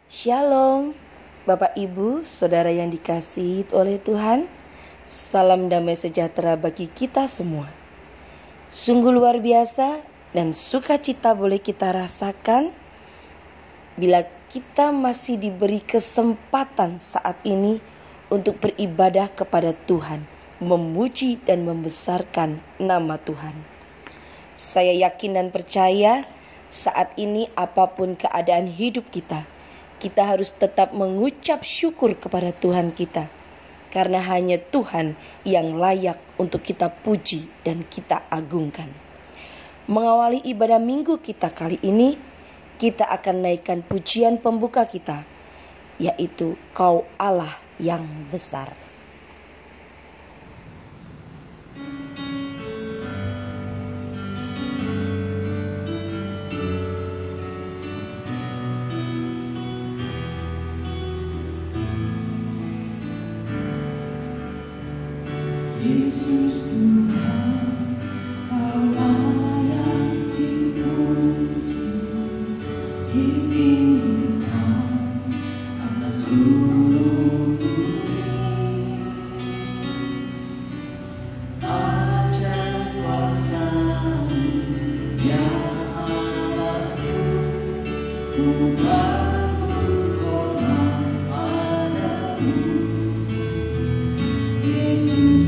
Shalom, Bapak Ibu, Saudara yang dikasihi oleh Tuhan. Salam damai sejahtera bagi kita semua. Sungguh luar biasa dan sukacita boleh kita rasakan bila kita masih diberi kesempatan saat ini untuk beribadah kepada Tuhan, memuji dan membesarkan nama Tuhan. Saya yakin dan percaya saat ini apapun keadaan hidup kita harus tetap mengucap syukur kepada Tuhan kita. Karena hanya Tuhan yang layak untuk kita puji dan kita agungkan. Mengawali ibadah minggu kita kali ini, kita akan naikkan pujian pembuka kita, yaitu Kau Allah yang besar. Yesus Tuhan, Kau layak dipuji, ditinggikan atas seluruh bumi. Ajaib kuasa-Mu, ya Allahku, ku kagum hormat padamu. Yesus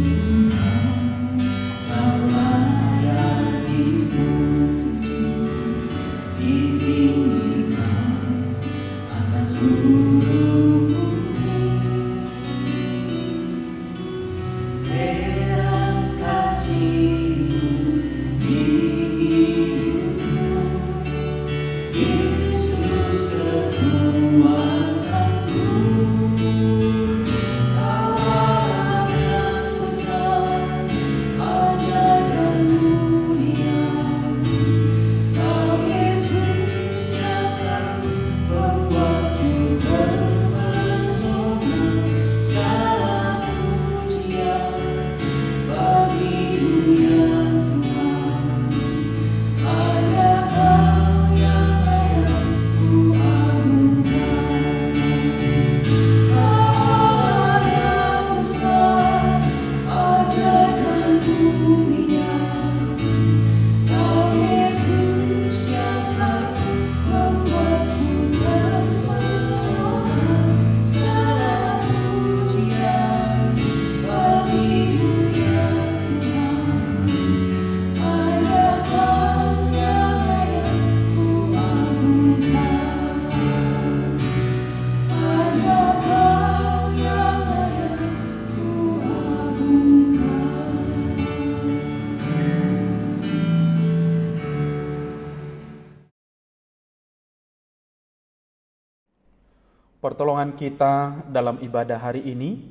pertolongan kita dalam ibadah hari ini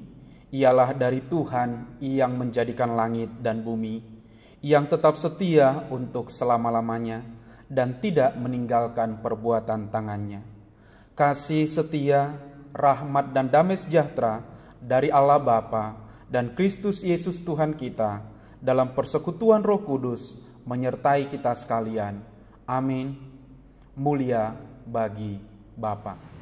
ialah dari Tuhan yang menjadikan langit dan bumi, yang tetap setia untuk selama-lamanya dan tidak meninggalkan perbuatan tangannya. Kasih setia, rahmat dan damai sejahtera dari Allah Bapa dan Kristus Yesus Tuhan kita dalam persekutuan Roh Kudus menyertai kita sekalian. Amin. Mulia bagi Bapa.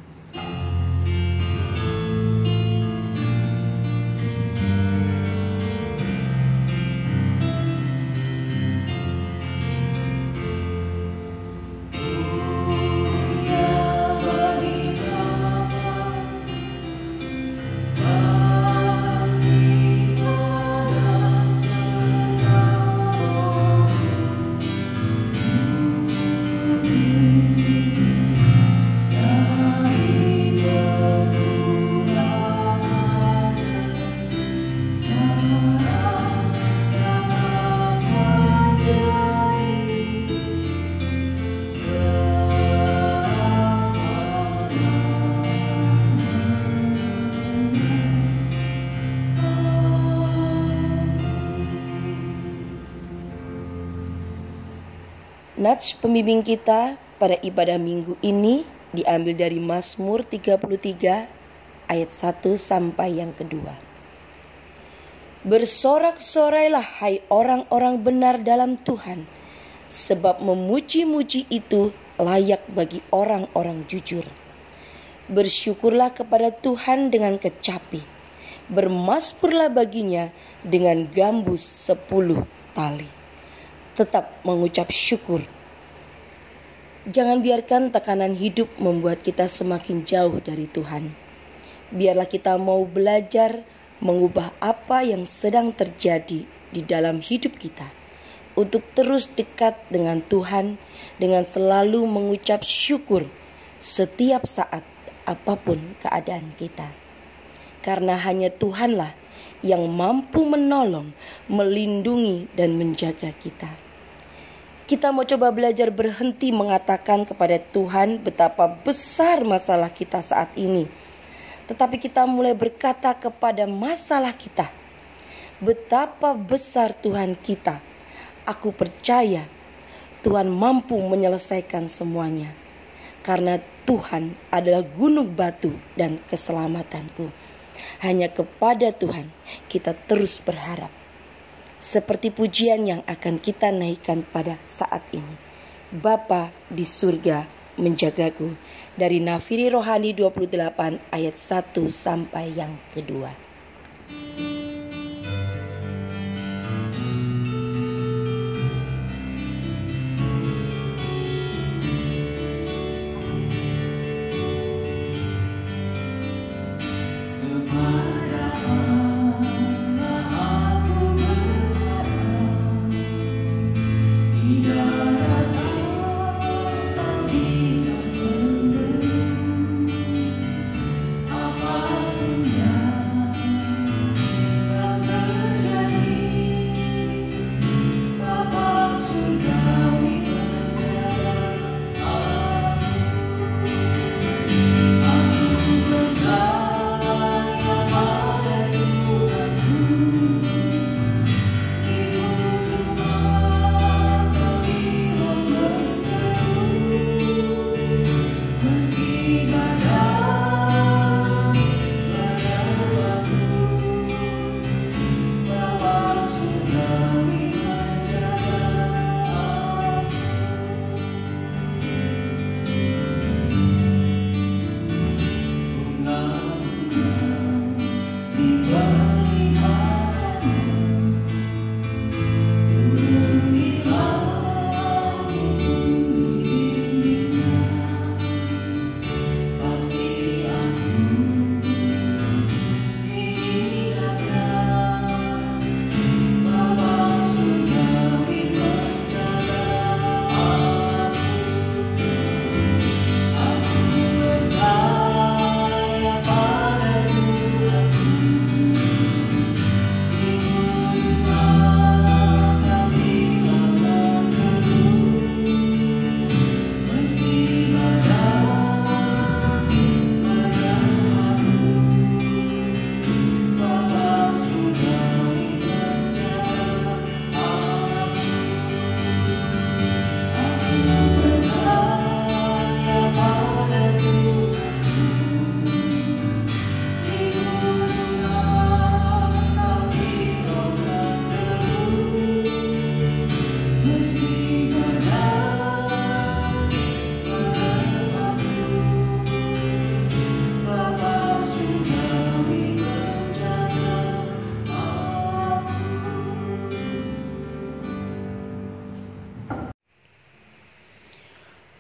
Nats pembimbing kita pada ibadah minggu ini diambil dari Mazmur 33 ayat 1 sampai yang kedua. Bersorak-sorailah hai orang-orang benar dalam Tuhan, sebab memuji-muji itu layak bagi orang-orang jujur. Bersyukurlah kepada Tuhan dengan kecapi. Bermazmurlah baginya dengan gambus 10 tali. Tetap mengucap syukur. Jangan biarkan tekanan hidup membuat kita semakin jauh dari Tuhan. Biarlah kita mau belajar mengubah apa yang sedang terjadi di dalam hidup kita, untuk terus dekat dengan Tuhan dengan selalu mengucap syukur setiap saat apapun keadaan kita. Karena hanya Tuhanlah yang mampu menolong, melindungi, dan menjaga kita. Kita mau coba belajar berhenti mengatakan kepada Tuhan betapa besar masalah kita saat ini. Tetapi kita mulai berkata kepada masalah kita, betapa besar Tuhan kita. Aku percaya Tuhan mampu menyelesaikan semuanya. Karena Tuhan adalah gunung batu dan keselamatanku. Hanya kepada Tuhan kita terus berharap. Seperti pujian yang akan kita naikkan pada saat ini. Bapa di surga menjagaku. Dari Nafiri Rohani 28 ayat 1 sampai yang kedua.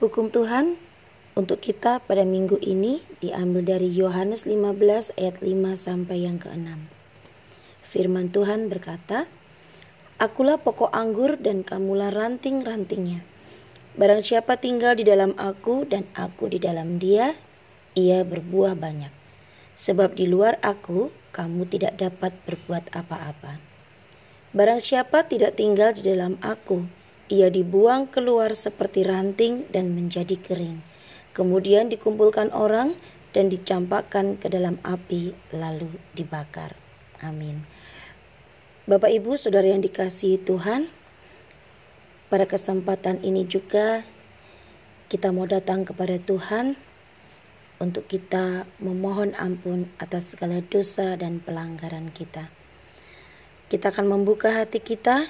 Hukum Tuhan untuk kita pada minggu ini diambil dari Yohanes 15 ayat 5 sampai yang ke-6. Firman Tuhan berkata, Akulah pokok anggur dan kamulah ranting-rantingnya. Barang siapa tinggal di dalam aku dan aku di dalam dia, ia berbuah banyak. Sebab di luar aku, kamu tidak dapat berbuat apa-apa. Barang siapa tidak tinggal di dalam aku, ia dibuang keluar seperti ranting dan menjadi kering. Kemudian dikumpulkan orang dan dicampakkan ke dalam api lalu dibakar. Amin. Bapak Ibu Saudara yang dikasihi Tuhan, pada kesempatan ini juga kita mau datang kepada Tuhan untuk kita memohon ampun atas segala dosa dan pelanggaran kita. Kita akan membuka hati kita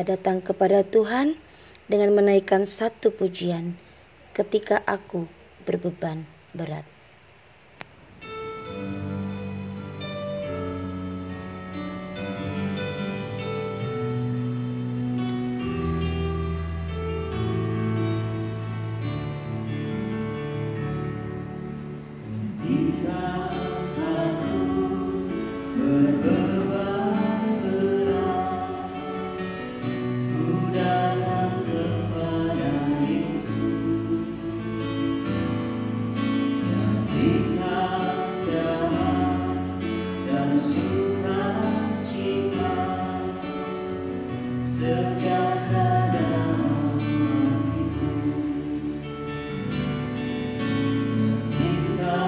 datang kepada Tuhan dengan menaikkan satu pujian, ketika aku berbeban berat. Jika aku berbeban berat, ku datang kepada Yesus. Berikan damai dan sukacita, sejahtera dalam hatiku. Ketika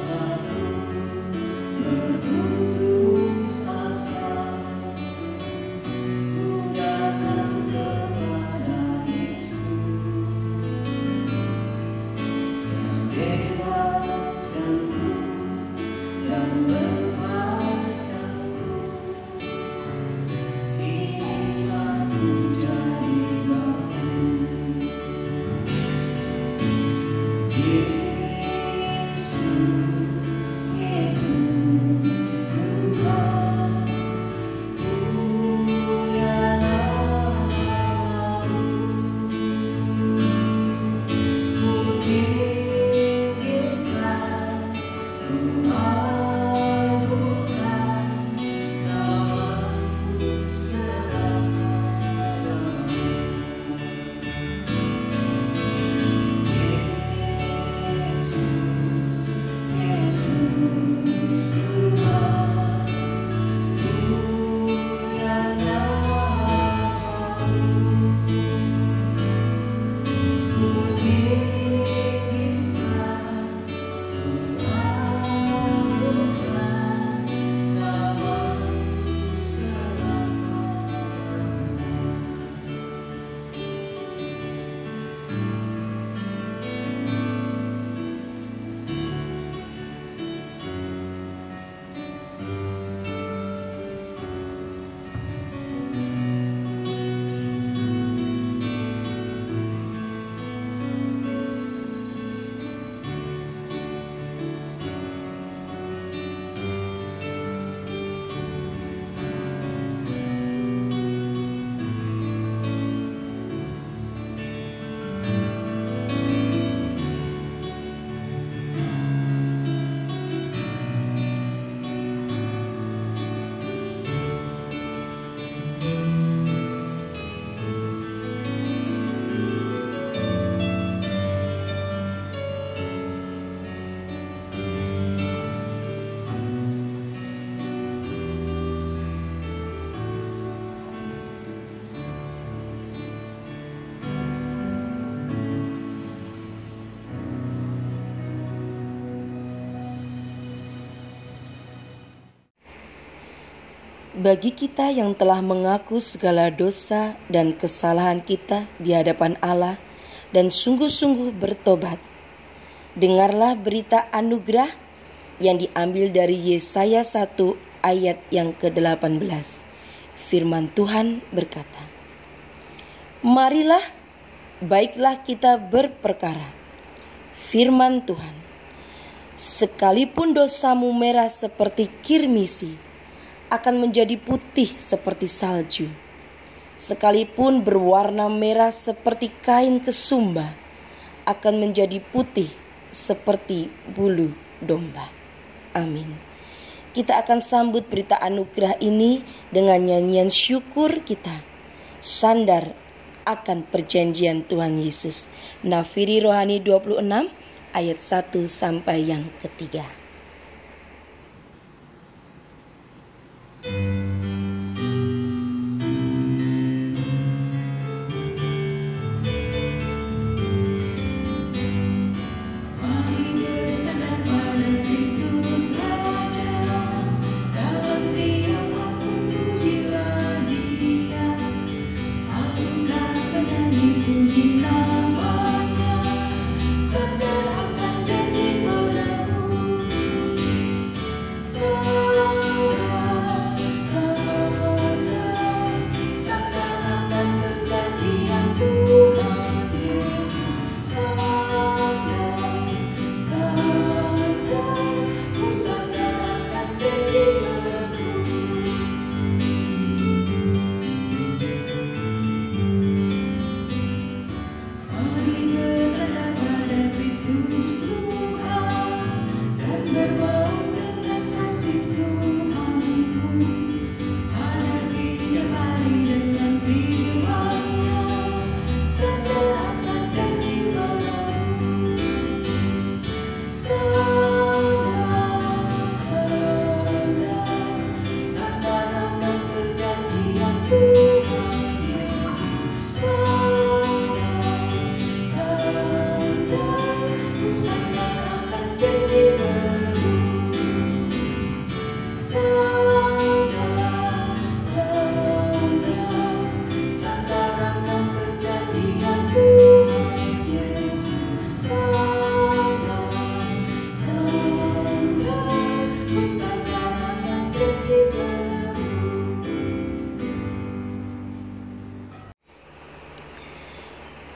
aku berputus asa, ku datang kepada Yesus. Bebaskanku dan lepaskanku, kini aku jadi baru. Yesus, Yesus, Tuhan, mulia namamu. Ku tinggikan, ku agungkan namamu selama-lamanya. Yesus, Yesus, Tuhan, mulia namamu. Ku tinggikan, ku agungkan namamu selama-lamanya. Bagi kita yang telah mengaku segala dosa dan kesalahan kita di hadapan Allah dan sungguh-sungguh bertobat, dengarlah berita anugerah yang diambil dari Yesaya 1 ayat yang ke-18. Firman Tuhan berkata, "Marilah, baiklah kita berperkara. Firman Tuhan, sekalipun dosamu merah seperti kirmisi, akan menjadi putih seperti salju. Sekalipun berwarna merah seperti kain kesumba, akan menjadi putih seperti bulu domba." Amin. Kita akan sambut berita anugerah ini dengan nyanyian syukur kita, sandar akan perjanjian Tuhan Yesus. Nafiri Rohani 26 ayat 1 sampai yang ketiga. Mari bersandar pada Kristus Raja, dalam tiap waktu pujilah Dia. Agungkan penyanyi puji nama-Nya, sandar akan janji penebus.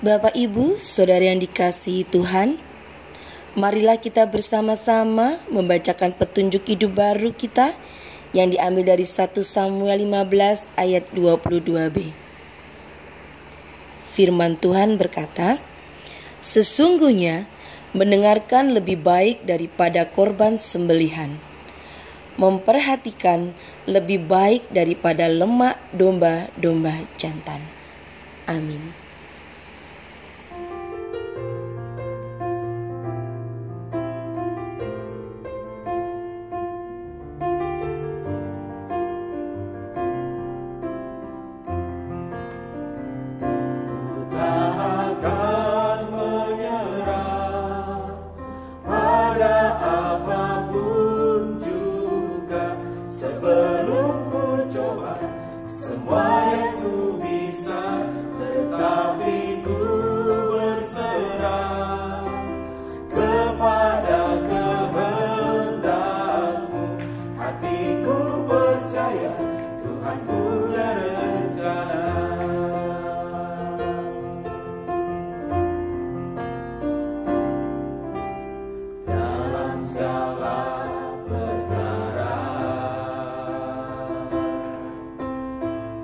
Bapak, Ibu, Saudara yang dikasihi Tuhan, marilah kita bersama-sama membacakan petunjuk hidup baru kita yang diambil dari 1 Samuel 15 ayat 22b. Firman Tuhan berkata, "Sesungguhnya mendengarkan lebih baik daripada korban sembelihan, memperhatikan lebih baik daripada lemak domba-domba jantan." Amin.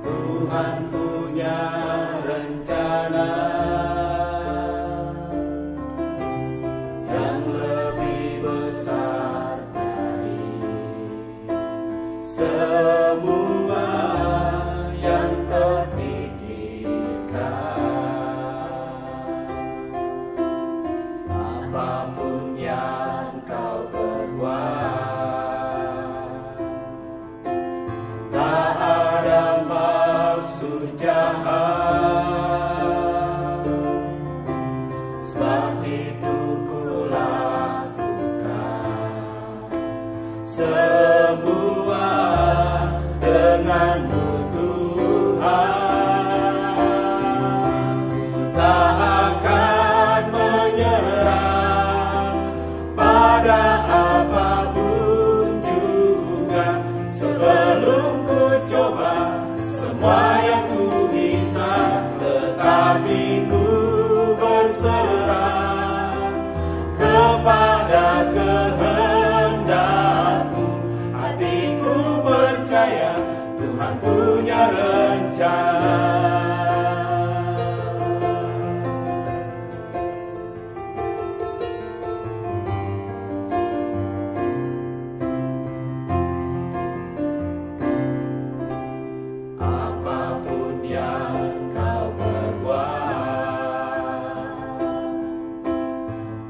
Tuhan punya rencana yang lebih besar dari semua yang terpikirkan. Apapun yang kau berbuat, tak ada maksud jahat, sebab itu kulakukan semua denganmu Tuhan. Ku tak akan menyerah pada apapun juga, sebelum ku coba semua yang ku bisa, tetapi ku berserah kepada kehendak-Mu. Hatiku percaya Tuhan punya rencana. Apapun yang kau berbuat,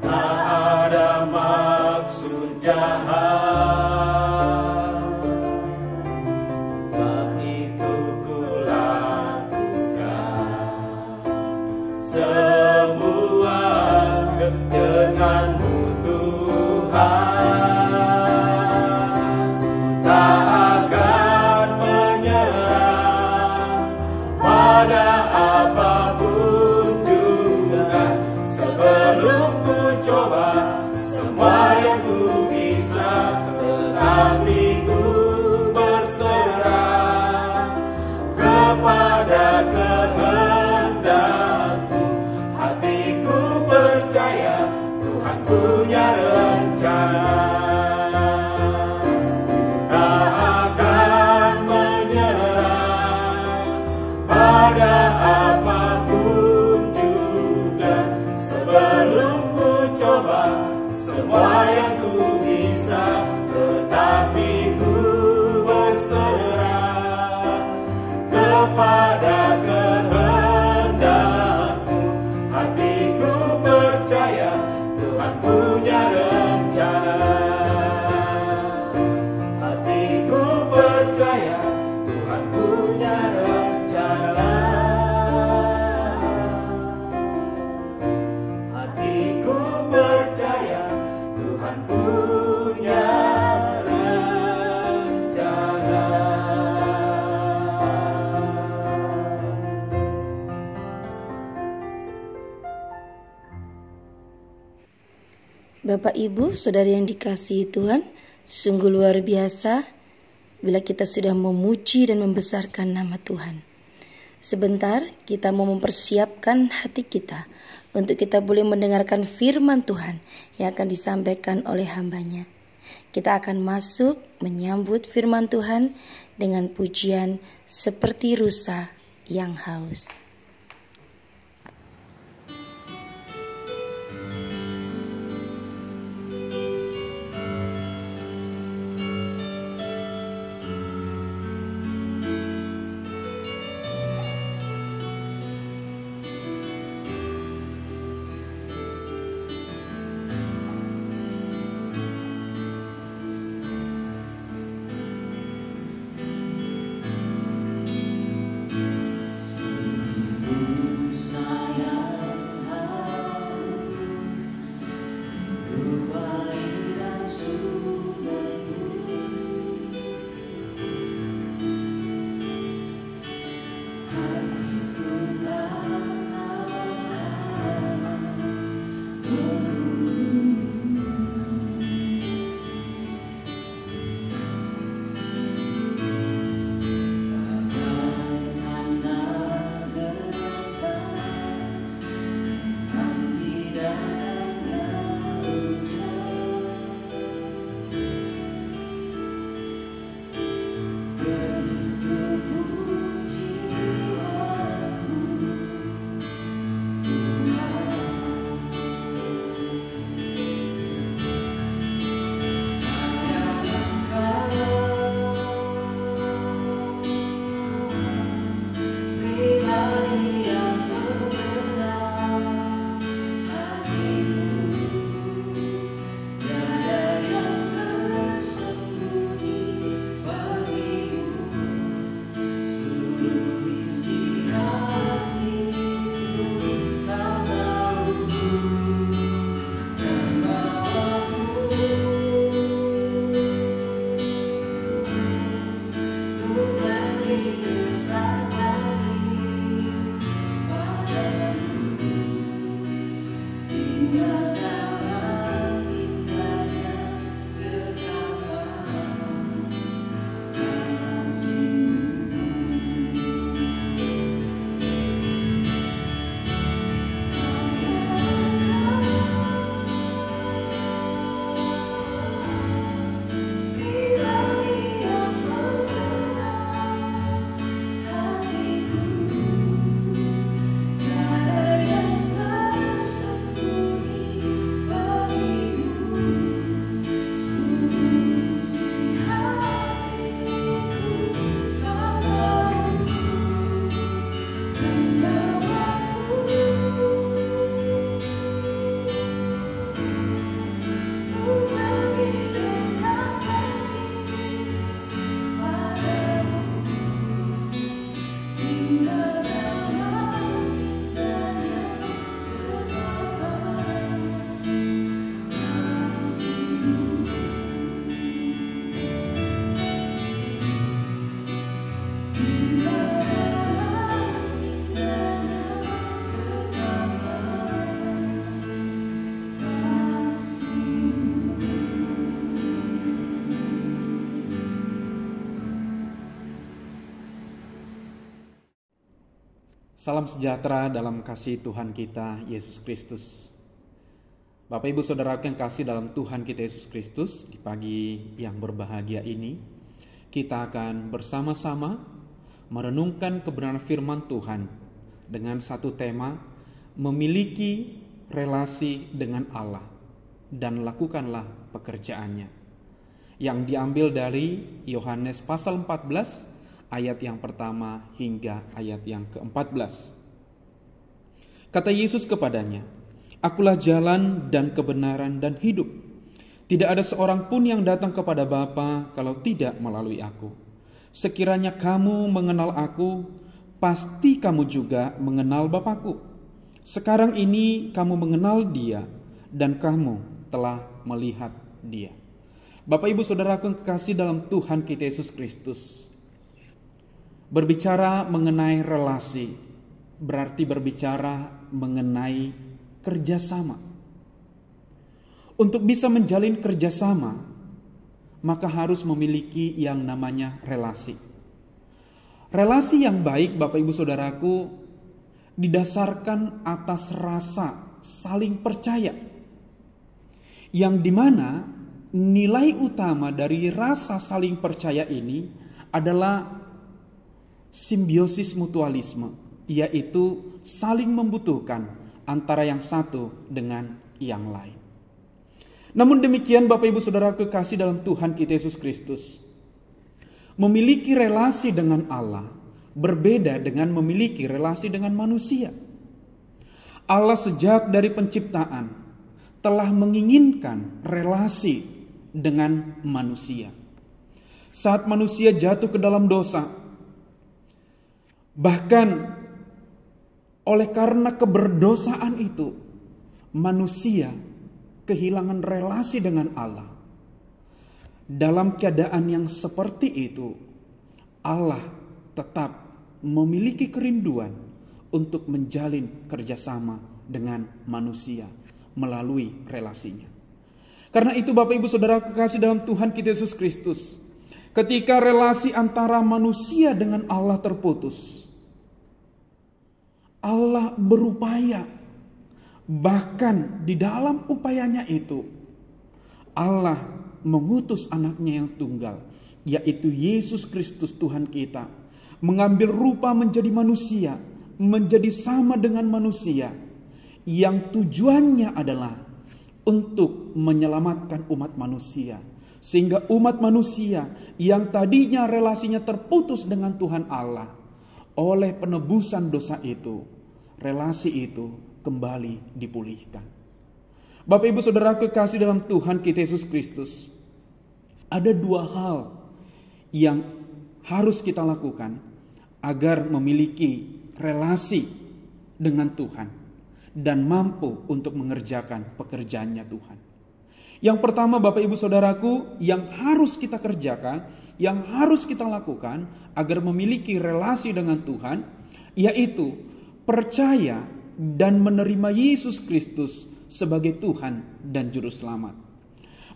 tak ada maksud jahat, sebab itu kulakukan semua denganmu Tuhan. Tak akan menyerah pada apapun juga, sebelum ku coba semua yang ku bisa, tetapi ku berserah kepada kehendak-Mu. Hatiku percaya Tuhan punya rencana. Tak akan menyerah pada apapun juga, sebelum ku coba semua yang ku bisa, tetapi ku berserah kepada kehendak-Mu. Hatiku percaya Tuhan punya rencana. Hatiku percaya Tuhan punya rencana. Hatiku percaya Tuhan punya rencana. Bapak, Ibu, Saudara yang dikasihi Tuhan, sungguh luar biasa bila kita sudah memuji dan membesarkan nama Tuhan. Sebentar kita mau mempersiapkan hati kita untuk kita boleh mendengarkan firman Tuhan yang akan disampaikan oleh hambanya. Kita akan masuk menyambut firman Tuhan dengan pujian seperti rusa yang haus. Salam sejahtera dalam kasih Tuhan kita Yesus Kristus. Bapak Ibu Saudaraku yang kasih dalam Tuhan kita Yesus Kristus, di pagi yang berbahagia ini kita akan bersama-sama merenungkan kebenaran firman Tuhan dengan satu tema, memiliki relasi dengan Allah dan lakukanlah pekerjaannya, yang diambil dari Yohanes pasal 14 ayat yang pertama hingga ayat yang ke-14. Kata Yesus kepadanya, "Akulah jalan dan kebenaran dan hidup. Tidak ada seorang pun yang datang kepada Bapa kalau tidak melalui aku. Sekiranya kamu mengenal aku, pasti kamu juga mengenal Bapa-Ku. Sekarang ini kamu mengenal Dia dan kamu telah melihat Dia." Bapak Ibu Saudaraku yang kekasih dalam Tuhan kita Yesus Kristus, berbicara mengenai relasi berarti berbicara mengenai kerjasama. Untuk bisa menjalin kerjasama, maka harus memiliki yang namanya relasi. Relasi yang baik, Bapak Ibu Saudaraku, didasarkan atas rasa saling percaya, yang dimana nilai utama dari rasa saling percaya ini adalah simbiosis mutualisme, yaitu saling membutuhkan antara yang satu dengan yang lain. Namun demikian, Bapak Ibu Saudara kekasih dalam Tuhan kita Yesus Kristus, memiliki relasi dengan Allah berbeda dengan memiliki relasi dengan manusia. Allah sejak dari penciptaan telah menginginkan relasi dengan manusia. Saat manusia jatuh ke dalam dosa, bahkan oleh karena keberdosaan itu, manusia kehilangan relasi dengan Allah. Dalam keadaan yang seperti itu, Allah tetap memiliki kerinduan untuk menjalin kerjasama dengan manusia melalui relasinya. Karena itu Bapak Ibu Saudara kekasih dalam Tuhan kita Yesus Kristus, ketika relasi antara manusia dengan Allah terputus, Allah berupaya, bahkan di dalam upayanya itu, Allah mengutus anaknya yang tunggal, yaitu Yesus Kristus Tuhan kita, mengambil rupa menjadi manusia, menjadi sama dengan manusia, yang tujuannya adalah untuk menyelamatkan umat manusia. Sehingga umat manusia yang tadinya relasinya terputus dengan Tuhan Allah, oleh penebusan dosa itu, relasi itu kembali dipulihkan. Bapak Ibu Saudara kekasih dalam Tuhan kita Yesus Kristus, ada dua hal yang harus kita lakukan agar memiliki relasi dengan Tuhan dan mampu untuk mengerjakan pekerjaannya Tuhan. Yang pertama Bapak Ibu Saudaraku, yang harus kita kerjakan, yang harus kita lakukan agar memiliki relasi dengan Tuhan, yaitu percaya dan menerima Yesus Kristus sebagai Tuhan dan Juru Selamat.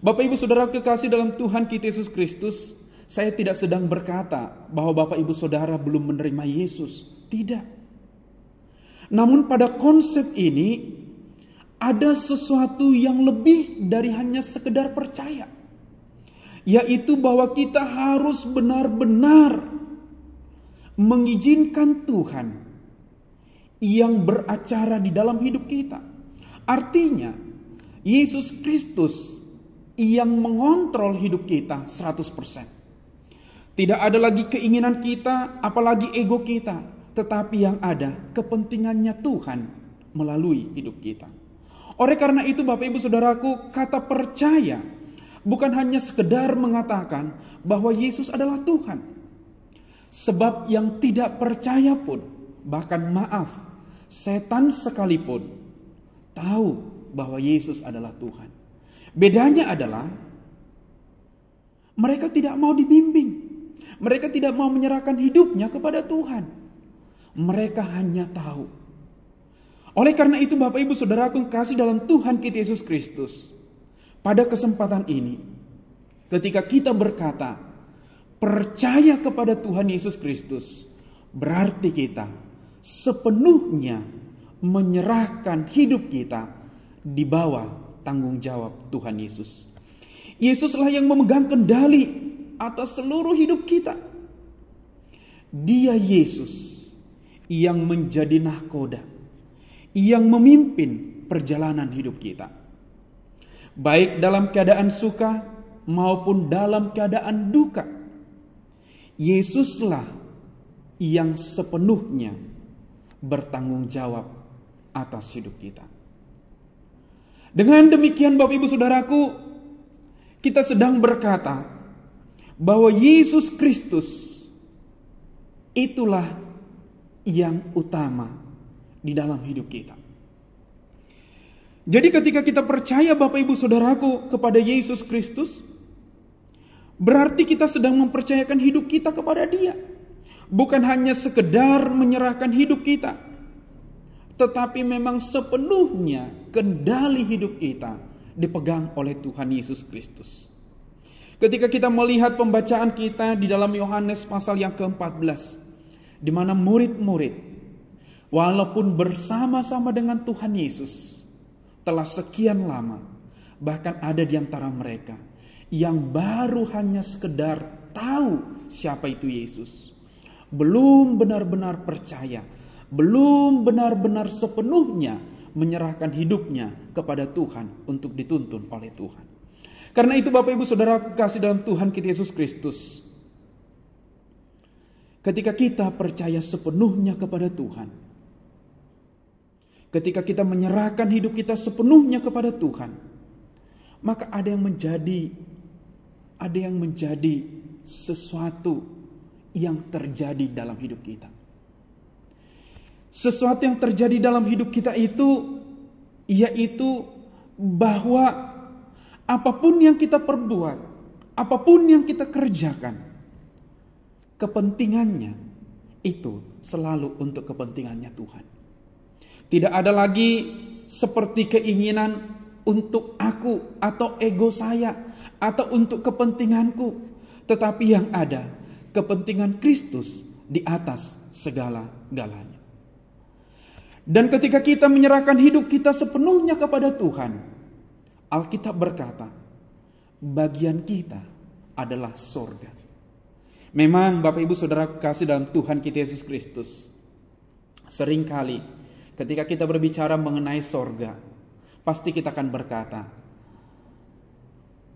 Bapak Ibu Saudara kekasih dalam Tuhan kita Yesus Kristus, saya tidak sedang berkata bahwa Bapak Ibu Saudara belum menerima Yesus. Tidak. Namun pada konsep ini ada sesuatu yang lebih dari hanya sekedar percaya, yaitu bahwa kita harus benar-benar mengizinkan Tuhan yang beracara di dalam hidup kita. Artinya Yesus Kristus yang mengontrol hidup kita 100%. Tidak ada lagi keinginan kita, apalagi ego kita, tetapi yang ada kepentingannya Tuhan melalui hidup kita. Oleh karena itu Bapak Ibu Saudaraku, kata percaya bukan hanya sekedar mengatakan bahwa Yesus adalah Tuhan. Sebab yang tidak percaya pun, bahkan maaf, setan sekalipun tahu bahwa Yesus adalah Tuhan. Bedanya adalah mereka tidak mau dibimbing. Mereka tidak mau menyerahkan hidupnya kepada Tuhan. Mereka hanya tahu. Oleh karena itu Bapak Ibu Saudaraku yang kasih dalam Tuhan kita Yesus Kristus, pada kesempatan ini, ketika kita berkata percaya kepada Tuhan Yesus Kristus, berarti kita sepenuhnya menyerahkan hidup kita di bawah tanggung jawab Tuhan Yesus. Yesuslah yang memegang kendali atas seluruh hidup kita. Dia Yesus yang menjadi nahkoda, yang memimpin perjalanan hidup kita. Baik dalam keadaan suka maupun dalam keadaan duka. Yesuslah yang sepenuhnya bertanggung jawab atas hidup kita. Dengan demikian Bapak Ibu Saudaraku, kita sedang berkata bahwa Yesus Kristus itulah yang utama di dalam hidup kita. Jadi ketika kita percaya Bapak Ibu Saudaraku kepada Yesus Kristus, berarti kita sedang mempercayakan hidup kita kepada Dia. Bukan hanya sekedar menyerahkan hidup kita, tetapi memang sepenuhnya kendali hidup kita dipegang oleh Tuhan Yesus Kristus. Ketika kita melihat pembacaan kita di dalam Yohanes pasal yang ke-14, di mana murid-murid walaupun bersama-sama dengan Tuhan Yesus telah sekian lama, bahkan ada di antara mereka yang baru hanya sekedar tahu siapa itu Yesus, belum benar-benar percaya, belum benar-benar sepenuhnya menyerahkan hidupnya kepada Tuhan untuk dituntun oleh Tuhan. Karena itu Bapak Ibu Saudara kasih dalam Tuhan kita Yesus Kristus, ketika kita percaya sepenuhnya kepada Tuhan, ketika kita menyerahkan hidup kita sepenuhnya kepada Tuhan, maka ada yang menjadi sesuatu yang terjadi dalam hidup kita. Sesuatu yang terjadi dalam hidup kita itu, yaitu bahwa apapun yang kita perbuat, apapun yang kita kerjakan, kepentingannya itu selalu untuk kepentingannya Tuhan. Tidak ada lagi seperti keinginan untuk aku atau ego saya atau untuk kepentinganku, tetapi yang ada kepentingan Kristus di atas segala-galanya. Dan ketika kita menyerahkan hidup kita sepenuhnya kepada Tuhan, Alkitab berkata, bagian kita adalah sorga. Memang Bapak Ibu Saudara kasih dalam Tuhan kita Yesus Kristus, seringkali ketika kita berbicara mengenai sorga, pasti kita akan berkata,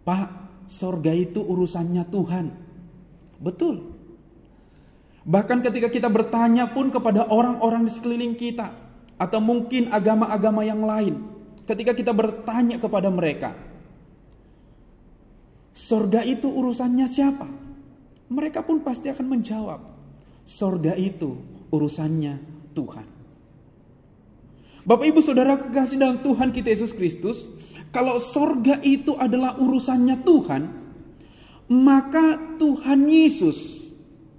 Pak, sorga itu urusannya Tuhan. Betul. Bahkan ketika kita bertanya pun kepada orang-orang di sekeliling kita, atau mungkin agama-agama yang lain, ketika kita bertanya kepada mereka, sorga itu urusannya siapa? Mereka pun pasti akan menjawab, sorga itu urusannya Tuhan. Bapak Ibu Saudara kekasih dalam Tuhan kita Yesus Kristus, kalau sorga itu adalah urusannya Tuhan, maka Tuhan Yesus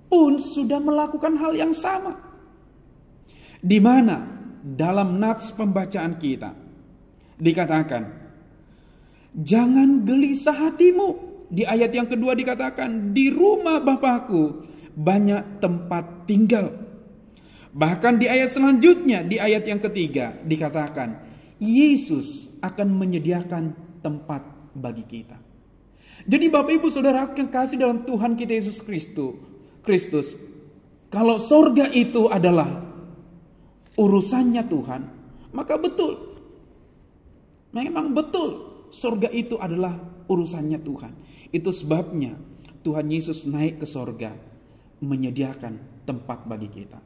pun sudah melakukan hal yang sama. Di mana dalam nats pembacaan kita dikatakan, jangan gelisah hatimu. Di ayat yang kedua dikatakan, di rumah Bapakku banyak tempat tinggal. Bahkan di ayat selanjutnya, di ayat yang ketiga dikatakan, Yesus akan menyediakan tempat bagi kita. Jadi Bapak Ibu Saudara yang kasih dalam Tuhan kita Yesus Kristus, kalau sorga itu adalah urusannya Tuhan, maka betul, memang betul, sorga itu adalah urusannya Tuhan. Itu sebabnya Tuhan Yesus naik ke sorga, menyediakan tempat bagi kita.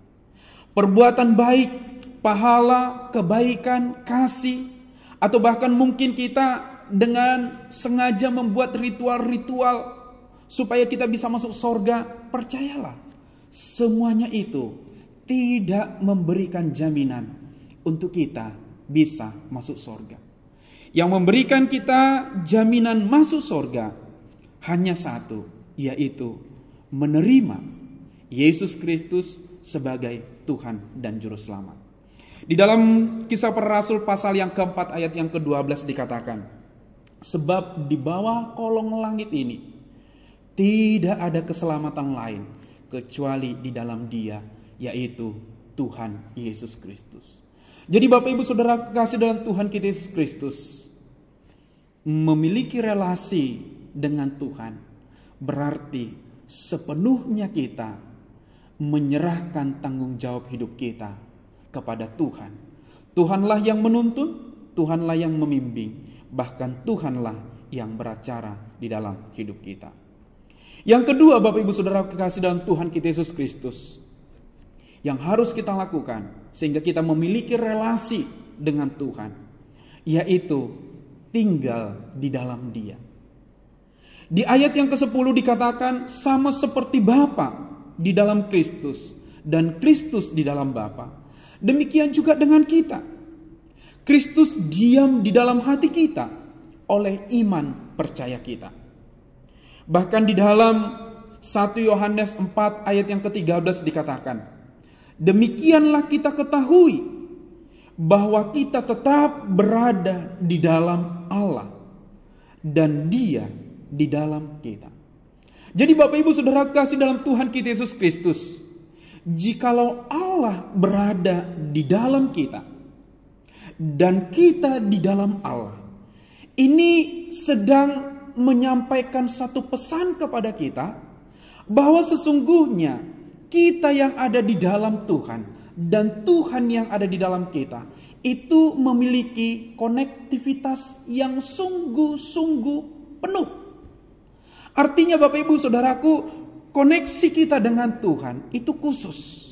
Perbuatan baik, pahala, kebaikan, kasih, atau bahkan mungkin kita dengan sengaja membuat ritual-ritual supaya kita bisa masuk sorga, percayalah, semuanya itu tidak memberikan jaminan untuk kita bisa masuk sorga. Yang memberikan kita jaminan masuk sorga hanya satu, yaitu menerima Yesus Kristus sebagai Tuhan dan Juru Selamat. Di dalam Kisah Para Rasul pasal yang keempat ayat yang ke-12 dikatakan, sebab di bawah kolong langit ini tidak ada keselamatan lain kecuali di dalam Dia, yaitu Tuhan Yesus Kristus. Jadi Bapak Ibu Saudara kekasih dalam Tuhan kita Yesus Kristus, memiliki relasi dengan Tuhan berarti sepenuhnya kita menyerahkan tanggung jawab hidup kita kepada Tuhan. Tuhanlah yang menuntun, Tuhanlah yang membimbing, bahkan Tuhanlah yang beracara di dalam hidup kita. Yang kedua Bapak Ibu Saudara kekasih dalam Tuhan kita Yesus Kristus, yang harus kita lakukan sehingga kita memiliki relasi dengan Tuhan, yaitu tinggal di dalam Dia. Di ayat yang ke-10 dikatakan, sama seperti Bapa di dalam Kristus dan Kristus di dalam Bapa, demikian juga dengan kita. Kristus diam di dalam hati kita oleh iman percaya kita. Bahkan di dalam 1 Yohanes 4 ayat yang ke-13 dikatakan, demikianlah kita ketahui bahwa kita tetap berada di dalam Allah dan Dia di dalam kita. Jadi Bapak Ibu Saudara kasih dalam Tuhan kita Yesus Kristus, Jikalau Allah berada di dalam kita dan kita di dalam Allah, ini sedang menyampaikan satu pesan kepada kita bahwa sesungguhnya kita yang ada di dalam Tuhan dan Tuhan yang ada di dalam kita itu memiliki konektivitas yang sungguh-sungguh penuh. Artinya Bapak Ibu Saudaraku, koneksi kita dengan Tuhan itu khusus.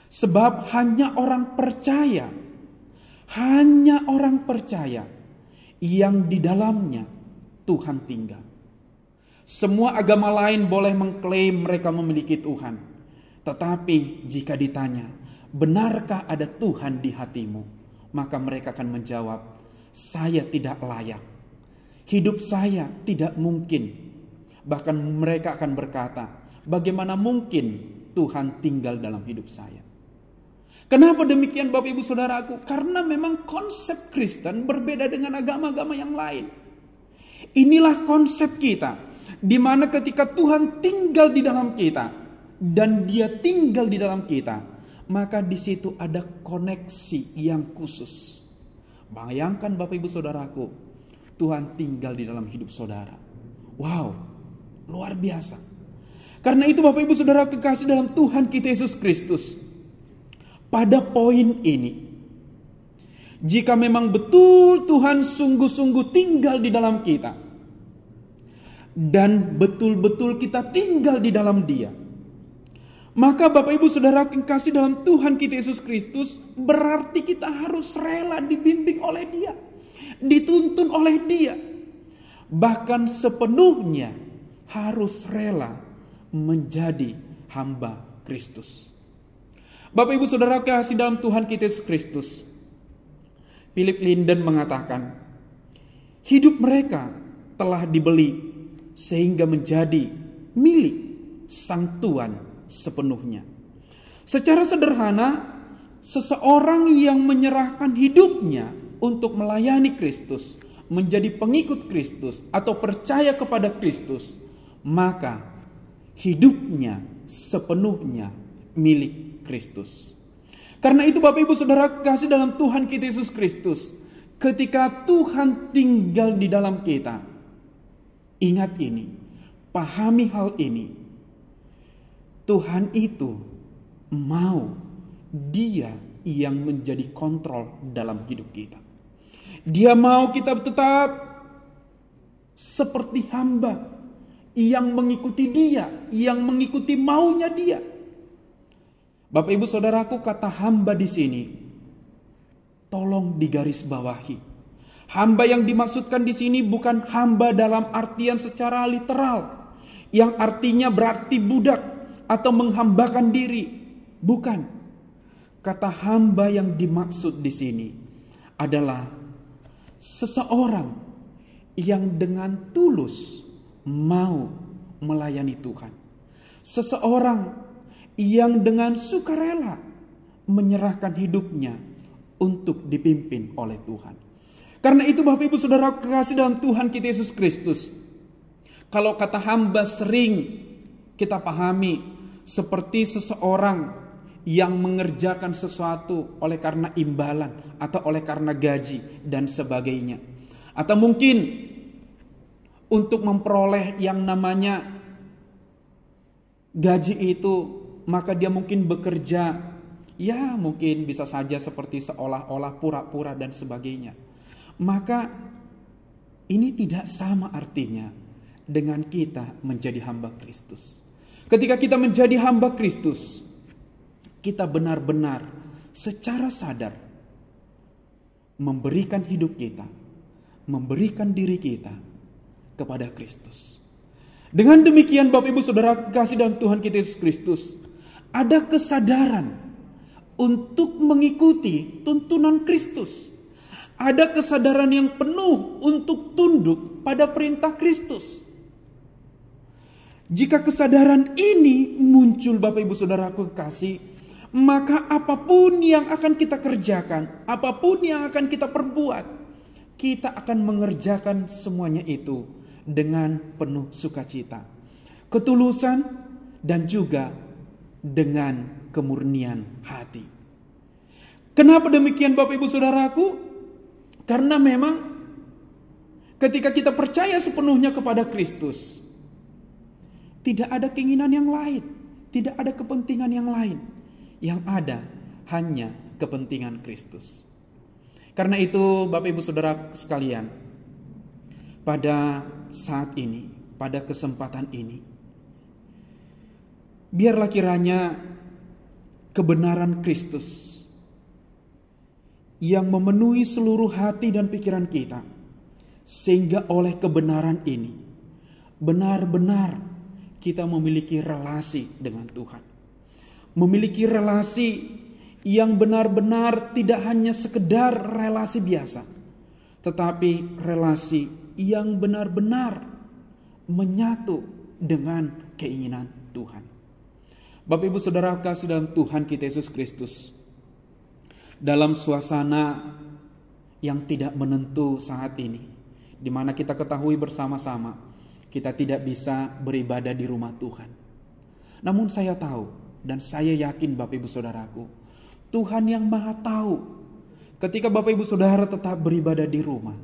Sebab hanya orang percaya yang di dalamnya Tuhan tinggal. Semua agama lain boleh mengklaim mereka memiliki Tuhan. Tetapi jika ditanya, benarkah ada Tuhan di hatimu? Maka mereka akan menjawab, saya tidak layak. Hidup saya tidak mungkin. Bahkan mereka akan berkata, bagaimana mungkin Tuhan tinggal dalam hidup saya? Kenapa demikian Bapak Ibu Saudaraku? Karena memang konsep Kristen berbeda dengan agama-agama yang lain. Inilah konsep kita, di mana ketika Tuhan tinggal di dalam kita dan Dia tinggal di dalam kita, maka di situ ada koneksi yang khusus. Bayangkan Bapak Ibu Saudaraku, Tuhan tinggal di dalam hidup saudara. Wow, luar biasa. Karena itu Bapak Ibu Saudara kekasih dalam Tuhan kita Yesus Kristus, pada poin ini, jika memang betul Tuhan sungguh-sungguh tinggal di dalam kita, dan betul-betul kita tinggal di dalam Dia, maka Bapak Ibu Saudara kekasih dalam Tuhan kita Yesus Kristus, berarti kita harus rela dibimbing oleh Dia, dituntun oleh Dia, bahkan sepenuhnya harus rela menjadi hamba Kristus. Bapak Ibu Saudara kasih dalam Tuhan kita Yesus Kristus, Philip Linden mengatakan, hidup mereka telah dibeli sehingga menjadi milik Sang Tuhan sepenuhnya. Secara sederhana, seseorang yang menyerahkan hidupnya untuk melayani Kristus, menjadi pengikut Kristus atau percaya kepada Kristus, maka hidupnya sepenuhnya milik Kristus. Karena itu Bapak Ibu Saudara kasih dalam Tuhan kita Yesus Kristus, ketika Tuhan tinggal di dalam kita, ingat ini, pahami hal ini, Tuhan itu mau Dia yang menjadi kontrol dalam hidup kita. Dia mau kita tetap seperti hamba yang mengikuti Dia, yang mengikuti maunya Dia. Bapak Ibu Saudaraku, kata hamba di sini tolong digarisbawahi. Hamba yang dimaksudkan di sini bukan hamba dalam artian secara literal, yang artinya berarti budak atau menghambakan diri. Bukan. Kata hamba yang dimaksud di sini adalah seseorang yang dengan tulus mau melayani Tuhan. Seseorang yang dengan sukarela menyerahkan hidupnya untuk dipimpin oleh Tuhan. Karena itu Bapak Ibu Saudara kekasih dalam Tuhan kita Yesus Kristus, kalau kata hamba sering kita pahami seperti seseorang yang mengerjakan sesuatu oleh karena imbalan atau oleh karena gaji dan sebagainya. Atau mungkin untuk memperoleh yang namanya gaji itu, maka dia mungkin bekerja, ya mungkin bisa saja seperti seolah-olah pura-pura dan sebagainya. Maka ini tidak sama artinya dengan kita menjadi hamba Kristus. Ketika kita menjadi hamba Kristus, kita benar-benar secara sadar memberikan hidup kita, memberikan diri kita kepada Kristus. Dengan demikian Bapak Ibu Saudara kasih dalam Tuhan kita Yesus Kristus, ada kesadaran untuk mengikuti tuntunan Kristus. Ada kesadaran yang penuh untuk tunduk pada perintah Kristus. Jika kesadaran ini muncul Bapak Ibu Saudaraku kasih, maka apapun yang akan kita kerjakan, apapun yang akan kita perbuat, kita akan mengerjakan semuanya itu dengan penuh sukacita, ketulusan, dan juga dengan kemurnian hati. Kenapa demikian Bapak Ibu Saudaraku? Karena memang ketika kita percaya sepenuhnya kepada Kristus, tidak ada keinginan yang lain, tidak ada kepentingan yang lain. Yang ada hanya kepentingan Kristus. Karena itu Bapak Ibu Saudara sekalian, pada saat ini, pada kesempatan ini, biarlah kiranya kebenaran Kristus yang memenuhi seluruh hati dan pikiran kita, sehingga oleh kebenaran ini benar-benar kita memiliki relasi dengan Tuhan. Memiliki relasi yang benar-benar tidak hanya sekedar relasi biasa, tetapi relasi yang benar-benar menyatu dengan keinginan Tuhan. Bapak Ibu Saudara kasih dalam Tuhan kita Yesus Kristus, dalam suasana yang tidak menentu saat ini, di mana kita ketahui bersama-sama kita tidak bisa beribadah di rumah Tuhan. Namun saya tahu dan saya yakin Bapak Ibu Saudaraku, Tuhan yang Maha Tahu ketika Bapak Ibu Saudara tetap beribadah di rumah.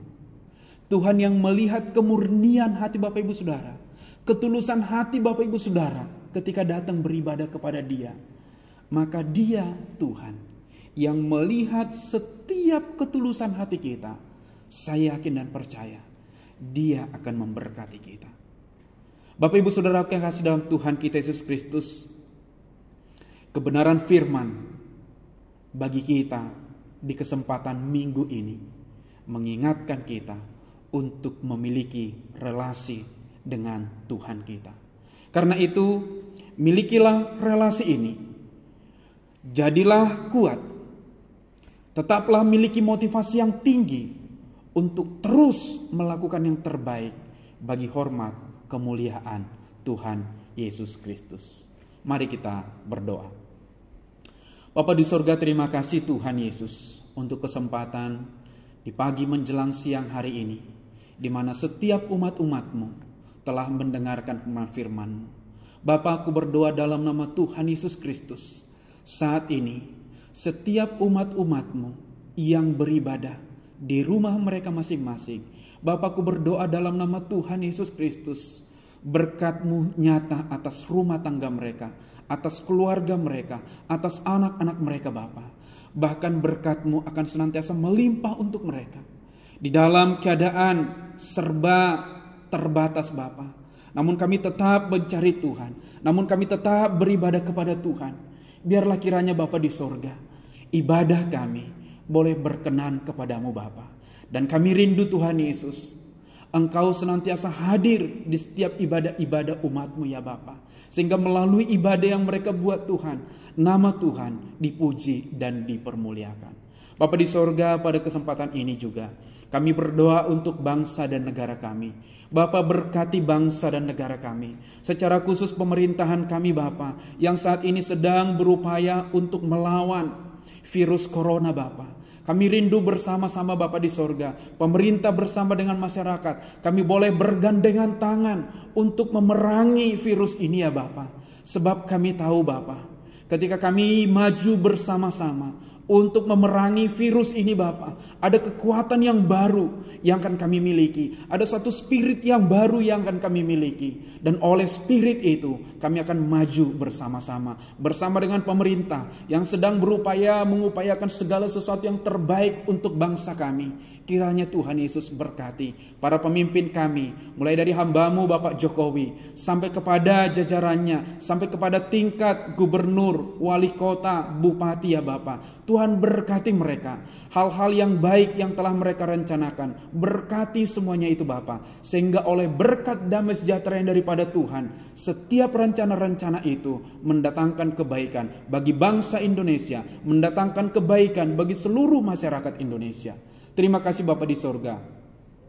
Tuhan yang melihat kemurnian hati Bapak Ibu Saudara, ketulusan hati Bapak Ibu Saudara ketika datang beribadah kepada Dia. Maka Dia Tuhan yang melihat setiap ketulusan hati kita. Saya yakin dan percaya Dia akan memberkati kita. Bapak Ibu Saudara yang kasih dalam Tuhan kita Yesus Kristus, kebenaran firman bagi kita di kesempatan minggu ini mengingatkan kita untuk memiliki relasi dengan Tuhan kita. Karena itu, milikilah relasi ini. Jadilah kuat. Tetaplah miliki motivasi yang tinggi untuk terus melakukan yang terbaik bagi hormat kemuliaan Tuhan Yesus Kristus. Mari kita berdoa. Bapa di sorga, terima kasih Tuhan Yesus untuk kesempatan di pagi menjelang siang hari ini, di mana setiap umat-umat-Mu telah mendengarkan firman-Mu. Bapa, aku berdoa dalam nama Tuhan Yesus Kristus, saat ini setiap umat-umat-Mu yang beribadah di rumah mereka masing-masing, Bapa, aku berdoa dalam nama Tuhan Yesus Kristus, berkat-Mu nyata atas rumah tangga mereka, atas keluarga mereka, atas anak-anak mereka Bapa. Bahkan berkat-Mu akan senantiasa melimpah untuk mereka. Di dalam keadaan serba terbatas Bapa, namun kami tetap mencari Tuhan, namun kami tetap beribadah kepada Tuhan. Biarlah kiranya Bapa di sorga, ibadah kami boleh berkenan kepadamu Bapa. Dan kami rindu Tuhan Yesus, Engkau senantiasa hadir di setiap ibadah-ibadah umat-Mu ya Bapa. Sehingga melalui ibadah yang mereka buat Tuhan, nama Tuhan dipuji dan dipermuliakan. Bapa di sorga, pada kesempatan ini juga kami berdoa untuk bangsa dan negara kami. Bapa, berkati bangsa dan negara kami. Secara khusus pemerintahan kami Bapa, yang saat ini sedang berupaya untuk melawan virus corona Bapa. Kami rindu bersama-sama Bapa di sorga, pemerintah bersama dengan masyarakat, kami boleh bergandengan tangan untuk memerangi virus ini ya Bapa. Sebab kami tahu Bapa, ketika kami maju bersama-sama untuk memerangi virus ini Bapa, ada kekuatan yang baru yang akan kami miliki. Ada satu spirit yang baru yang akan kami miliki. Dan oleh spirit itu kami akan maju bersama-sama, bersama dengan pemerintah yang sedang berupaya mengupayakan segala sesuatu yang terbaik untuk bangsa kami. Kiranya Tuhan Yesus berkati para pemimpin kami, mulai dari hamba-Mu Bapak Jokowi, sampai kepada jajarannya, sampai kepada tingkat gubernur, wali kota, bupati ya Bapak. Tuhan berkati mereka, hal-hal yang baik yang telah mereka rencanakan, berkati semuanya itu Bapa, sehingga oleh berkat damai sejahtera yang daripada Tuhan, setiap rencana-rencana itu mendatangkan kebaikan bagi bangsa Indonesia, mendatangkan kebaikan bagi seluruh masyarakat Indonesia. Terima kasih Bapa di sorga.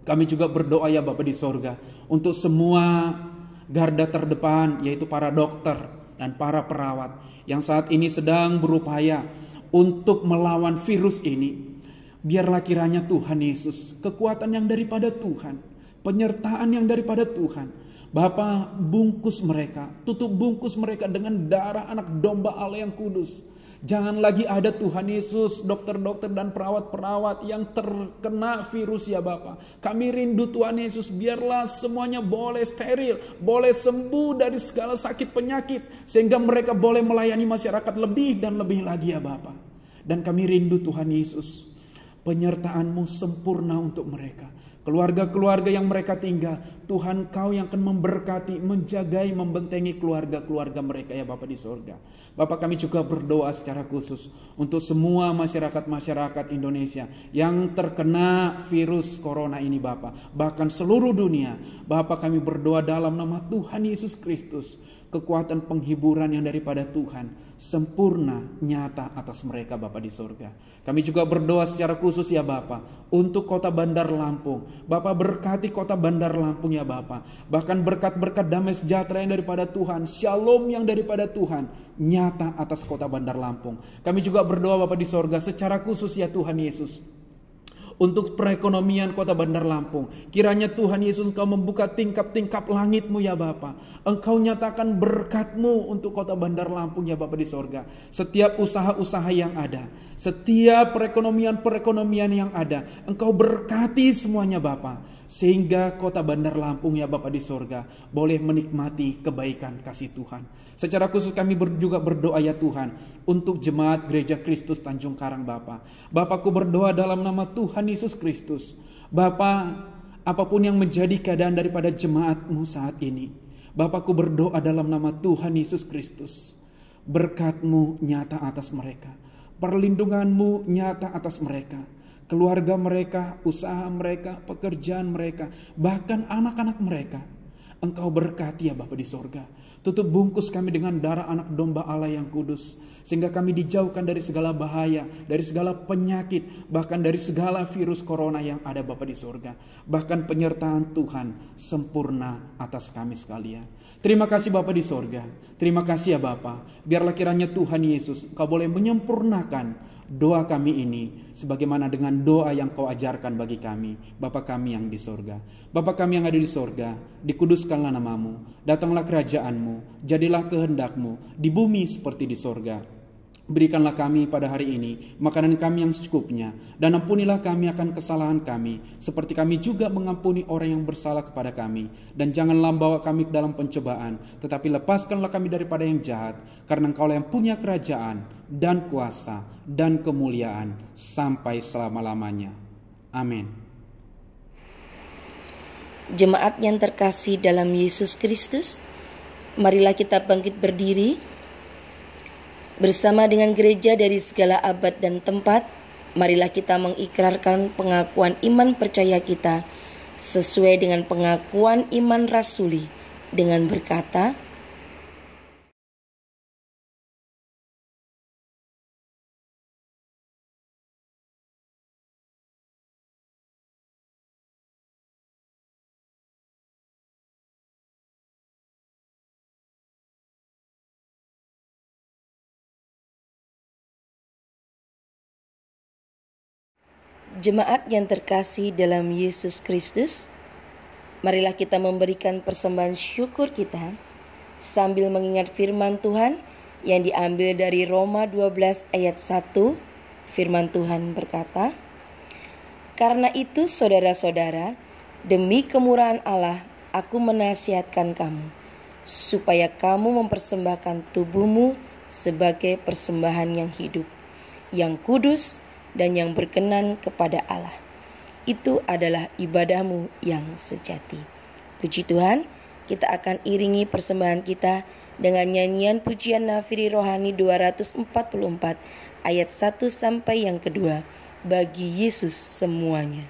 Kami juga berdoa ya Bapa di sorga, untuk semua garda terdepan, yaitu para dokter dan para perawat yang saat ini sedang berupaya untuk melawan virus ini. Biarlah kiranya Tuhan Yesus, kekuatan yang daripada Tuhan, penyertaan yang daripada Tuhan, Bapa, bungkus mereka, tutup bungkus mereka dengan darah anak domba Allah yang kudus. Jangan lagi ada Tuhan Yesus, dokter-dokter dan perawat-perawat yang terkena virus ya Bapa. Kami rindu Tuhan Yesus, biarlah semuanya boleh steril, boleh sembuh dari segala sakit penyakit. Sehingga mereka boleh melayani masyarakat lebih dan lebih lagi ya Bapa. Dan kami rindu Tuhan Yesus, penyertaan-Mu sempurna untuk mereka. Keluarga-keluarga yang mereka tinggal, Tuhan Kau yang akan memberkati, menjagai, membentengi keluarga-keluarga mereka ya Bapa di sorga. Bapak, kami juga berdoa secara khusus untuk semua masyarakat-masyarakat Indonesia yang terkena virus corona ini Bapak. Bahkan seluruh dunia. Bapak, kami berdoa dalam nama Tuhan Yesus Kristus. Kekuatan penghiburan yang daripada Tuhan sempurna nyata atas mereka Bapa di sorga. Kami juga berdoa secara khusus ya Bapa untuk kota Bandar Lampung. Bapa, berkati kota Bandar Lampung ya Bapa. Bahkan berkat-berkat damai sejahtera yang daripada Tuhan, shalom yang daripada Tuhan nyata atas kota Bandar Lampung. Kami juga berdoa Bapa di sorga secara khusus ya Tuhan Yesus, untuk perekonomian kota Bandar Lampung. Kiranya Tuhan Yesus Engkau membuka tingkap-tingkap langit-Mu ya Bapa. Engkau nyatakan berkat-Mu untuk kota Bandar Lampung ya Bapa di sorga. Setiap usaha-usaha yang ada, setiap perekonomian-perekonomian yang ada, Engkau berkati semuanya Bapa. Sehingga kota Bandar Lampung ya Bapa di sorga boleh menikmati kebaikan kasih Tuhan. Secara khusus kami juga berdoa ya Tuhan untuk jemaat Gereja Kristus Tanjung Karang Bapa. Bapakku berdoa dalam nama Tuhan Yesus Kristus. Bapa, apapun yang menjadi keadaan daripada jemaat-Mu saat ini, Bapakku berdoa dalam nama Tuhan Yesus Kristus. Berkat-Mu nyata atas mereka. Perlindungan-Mu nyata atas mereka. Keluarga mereka, usaha mereka, pekerjaan mereka, bahkan anak-anak mereka. Engkau berkati ya Bapa di sorga. Tutup bungkus kami dengan darah anak domba Allah yang kudus. Sehingga kami dijauhkan dari segala bahaya, dari segala penyakit, bahkan dari segala virus corona yang ada Bapa di sorga. Bahkan penyertaan Tuhan sempurna atas kami sekalian. Terima kasih Bapa di sorga. Terima kasih ya Bapa. Biarlah kiranya Tuhan Yesus Kau boleh menyempurnakan doa kami ini sebagaimana dengan doa yang Kau ajarkan bagi kami, Bapa kami yang di sorga. Bapa kami yang ada di sorga, dikuduskanlah nama-Mu, datanglah kerajaan-Mu, jadilah kehendak-Mu di bumi seperti di sorga. Berikanlah kami pada hari ini makanan kami yang secukupnya, dan ampunilah kami akan kesalahan kami, seperti kami juga mengampuni orang yang bersalah kepada kami. Dan janganlah bawa kami ke dalam pencobaan, tetapi lepaskanlah kami daripada yang jahat, karena Engkaulah yang punya kerajaan dan kuasa dan kemuliaan sampai selama-lamanya. Amin. Jemaat yang terkasih dalam Yesus Kristus, marilah kita bangkit berdiri. Bersama dengan gereja dari segala abad dan tempat, marilah kita mengikrarkan pengakuan iman percaya kita sesuai dengan pengakuan iman rasuli dengan berkata, Jemaat yang terkasih dalam Yesus Kristus, marilah kita memberikan persembahan syukur kita sambil mengingat firman Tuhan yang diambil dari Roma 12 ayat 1. Firman Tuhan berkata, "Karena itu saudara-saudara, demi kemurahan Allah, aku menasihatkan kamu, supaya kamu mempersembahkan tubuhmu sebagai persembahan yang hidup, yang kudus, dan yang berkenan kepada Allah. Itu adalah ibadahmu yang sejati." Puji Tuhan, kita akan iringi persembahan kita dengan nyanyian pujian nafiri rohani 244 ayat 1 sampai yang kedua, "Bagi Yesus semuanya."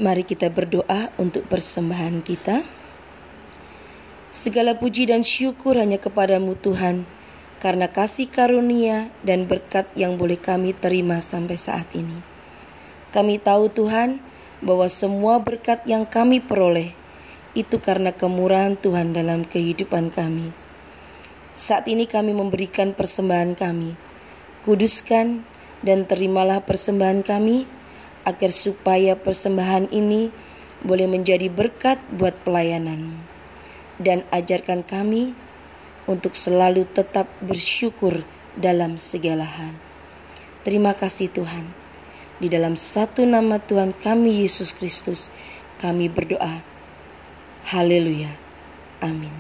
Mari kita berdoa untuk persembahan kita. Segala puji dan syukur hanya kepadamu Tuhan, karena kasih karunia dan berkat yang boleh kami terima sampai saat ini. Kami tahu Tuhan, bahwa semua berkat yang kami peroleh itu karena kemurahan Tuhan dalam kehidupan kami. Saat ini kami memberikan persembahan kami. Kuduskan dan terimalah persembahan kami, agar supaya persembahan ini boleh menjadi berkat buat pelayanan-Mu. Dan ajarkan kami untuk selalu tetap bersyukur dalam segala hal. Terima kasih Tuhan. Di dalam satu nama Tuhan kami Yesus Kristus, kami berdoa. Haleluya. Amin.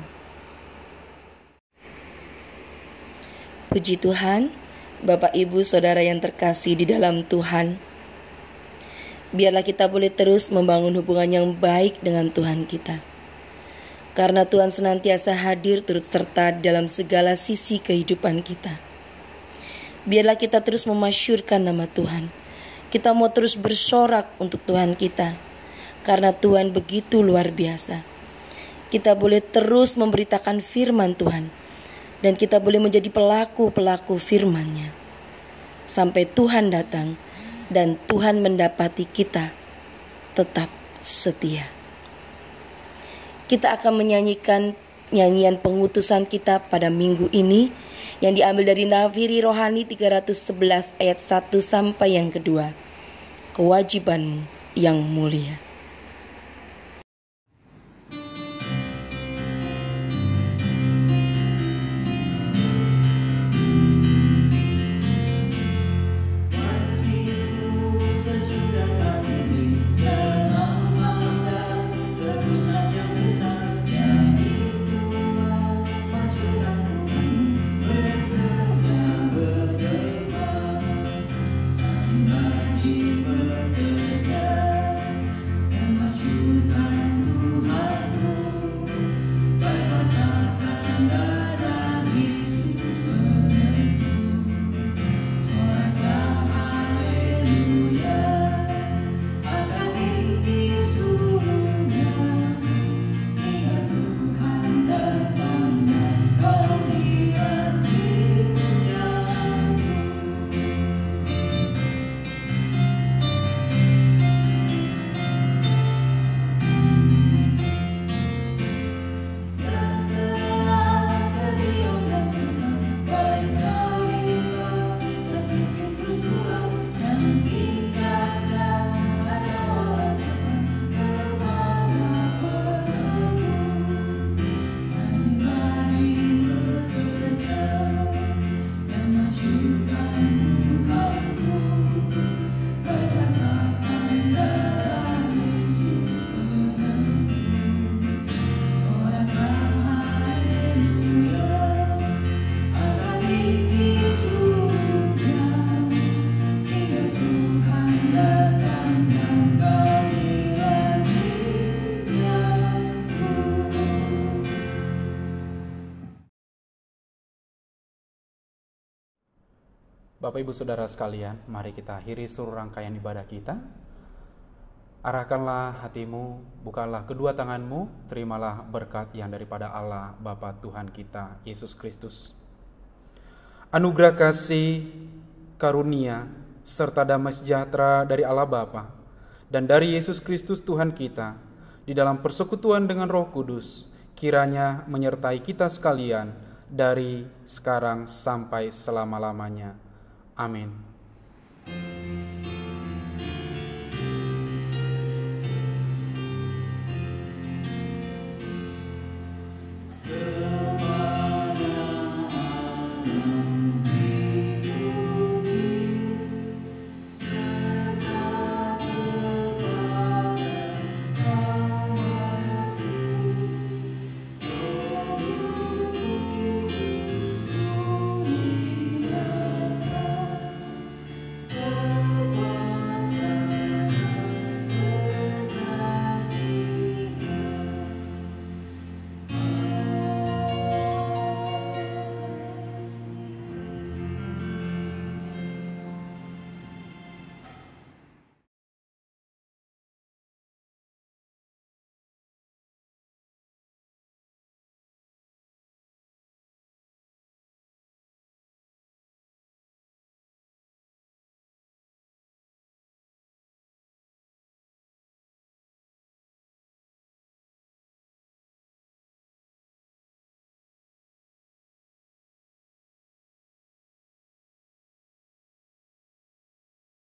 Puji Tuhan, Bapak Ibu Saudara yang terkasih di dalam Tuhan. Biarlah kita boleh terus membangun hubungan yang baik dengan Tuhan kita. Karena Tuhan senantiasa hadir turut serta dalam segala sisi kehidupan kita. Biarlah kita terus memasyurkan nama Tuhan. Kita mau terus bersorak untuk Tuhan kita, karena Tuhan begitu luar biasa. Kita boleh terus memberitakan firman Tuhan, dan kita boleh menjadi pelaku-pelaku firman-Nya. Sampai Tuhan datang, dan Tuhan mendapati kita tetap setia. Kita akan menyanyikan nyanyian pengutusan kita pada minggu ini, yang diambil dari Nafiri Rohani 311 ayat 1 sampai yang kedua. Kewajibanmu yang mulia. Bapak Ibu Saudara sekalian, mari kita akhiri seluruh rangkaian ibadah kita. Arahkanlah hatimu, bukalah kedua tanganmu, terimalah berkat yang daripada Allah Bapa Tuhan kita, Yesus Kristus. Anugerah kasih, karunia, serta damai sejahtera dari Allah Bapa dan dari Yesus Kristus Tuhan kita, di dalam persekutuan dengan Roh Kudus, kiranya menyertai kita sekalian dari sekarang sampai selama-lamanya. Amin.